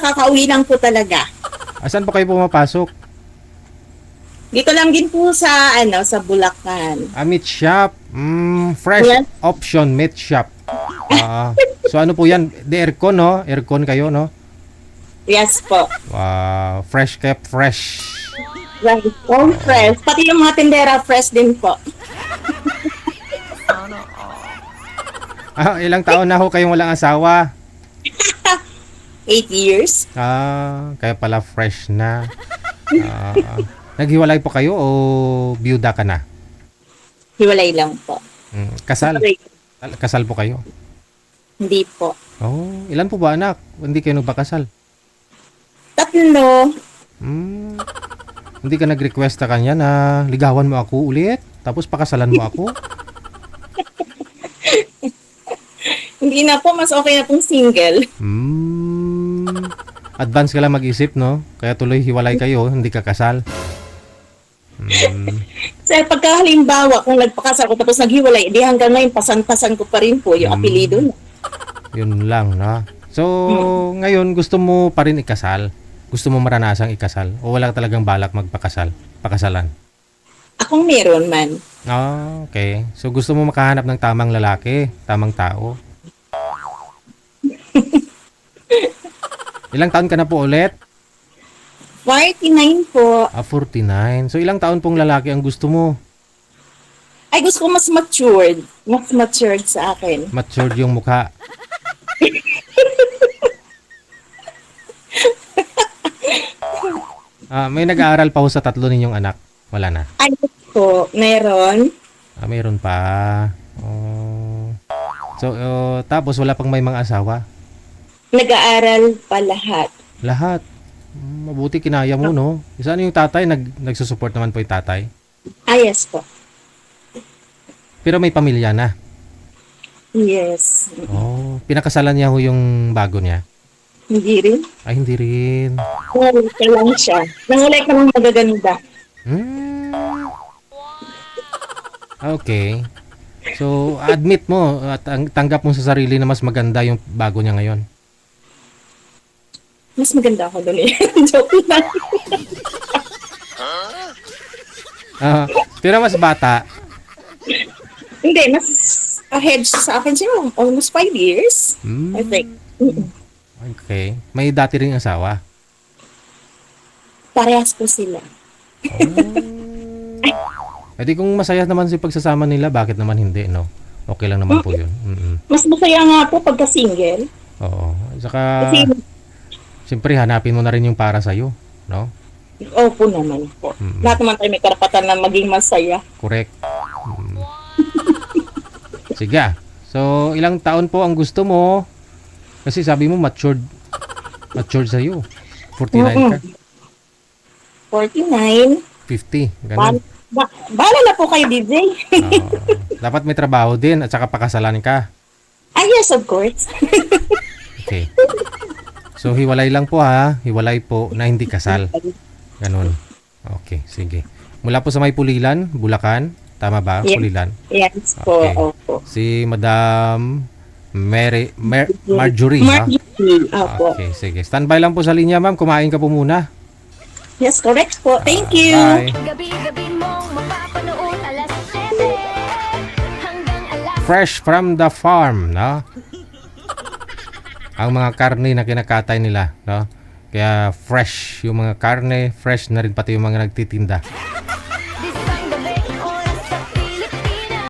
kakauwi lang po talaga. Asan po kayo pumapasok? Dito lang din po sa, sa Bulacan. Meat shop. Fresh Yes. option meat shop. So ano po yan? The aircon, no? Aircon kayo, no? Yes po. Wow. Fresh kept fresh. Right. All fresh. Pati yung mga tindera fresh din po. Ilang taon na ho kayong walang asawa? 8 years. Kaya pala fresh na. Naghiwalay po kayo o byuda ka na? Hiwalay lang po. Kasal? Sorry. Kasal po kayo? Hindi po. Ilan po ba anak? Hindi kayo nagpakasal? 3. Hindi ka nag-request sa kanya na ligawan mo ako ulit? Tapos pakasalan mo ako? Hindi na po. Mas okay na pong single. Advance ka lang mag-isip, no? Kaya tuloy hiwalay kayo, hindi ka kasal. Sir, pagka halimbawa, kung nagpakasal ko tapos naghiwalay, di hanggang ngayon, pasan-pasan ko pa rin po yung apelido na. Yun lang, no? So, ngayon, gusto mo pa rin ikasal? Gusto mo maranasang ikasal? O wala talagang balak magpakasal? Pakasalan? Akong meron man. Okay. So, gusto mo makahanap ng tamang lalaki, tamang tao? Ilang taon ka na po ulit? 49 po. 49. So, ilang taon pong lalaki ang gusto mo? Ay, gusto ko mas matured. Mas matured sa akin. Matured yung mukha. May nag-aaral pa ho sa 3 ninyong anak? Wala na? Ay, po, meron. Mayroon pa. So, tapos wala pang may mga asawa? Nag-aaral pa lahat. Lahat. Mabuti kinaya mo, no? Saan yung tatay? Nagsusupport naman po yung tatay? Yes po. Pero may pamilya na? Yes. Pinakasalan niya ho yung bago niya? Hindi rin. Ay, hindi rin. Nangulay ka lang siya. Nangulay ka lang magaganda. Okay. So, admit mo at tanggap mo sa sarili na mas maganda yung bago niya ngayon. Mas maganda ako doon eh. Joke lang. Pero mas bata. Hindi, mas ahead siya sa akin. Siya almost 5 years. I think. Okay. May dati ring asawa. Parehas po sila. Di kung masaya naman si pagsasama nila, bakit naman hindi, no? Okay lang naman po yun. Mas masaya nga po pagka single. Oo. Saka, Kasi, siyempre, hanapin mo na rin yung para sa'yo, no? opo naman po. Lahat naman tayo may karapatan na maging masaya. Correct. Sige. So, ilang taon po ang gusto mo? Kasi sabi mo, matured sa'yo. 49 ka. 49. 50. Ganun. Bala na po kayo, DJ. Dapat may trabaho din at saka pakasalan ka. Yes, of course. Okay. So, hiwalay lang po ha. Hiwalay po na hindi kasal. Ganun. Okay, sige. Mula po sa may Pulilan, Bulacan. Tama ba? Yes. Pulilan. Yes po, Okay. opo. Si Madam Marjorie, ha? Marjorie, opo. Okay, sige. Standby lang po sa linya, ma'am. Kumain ka po muna. Yes, correct po. Thank you. Bye. Gabi-gabi mong mapapanood 7 hanggang Fresh from the farm, no? Ang mga karne na kinakatay nila, no? Kaya fresh yung mga karne, fresh na rin pati yung mga nagtitinda.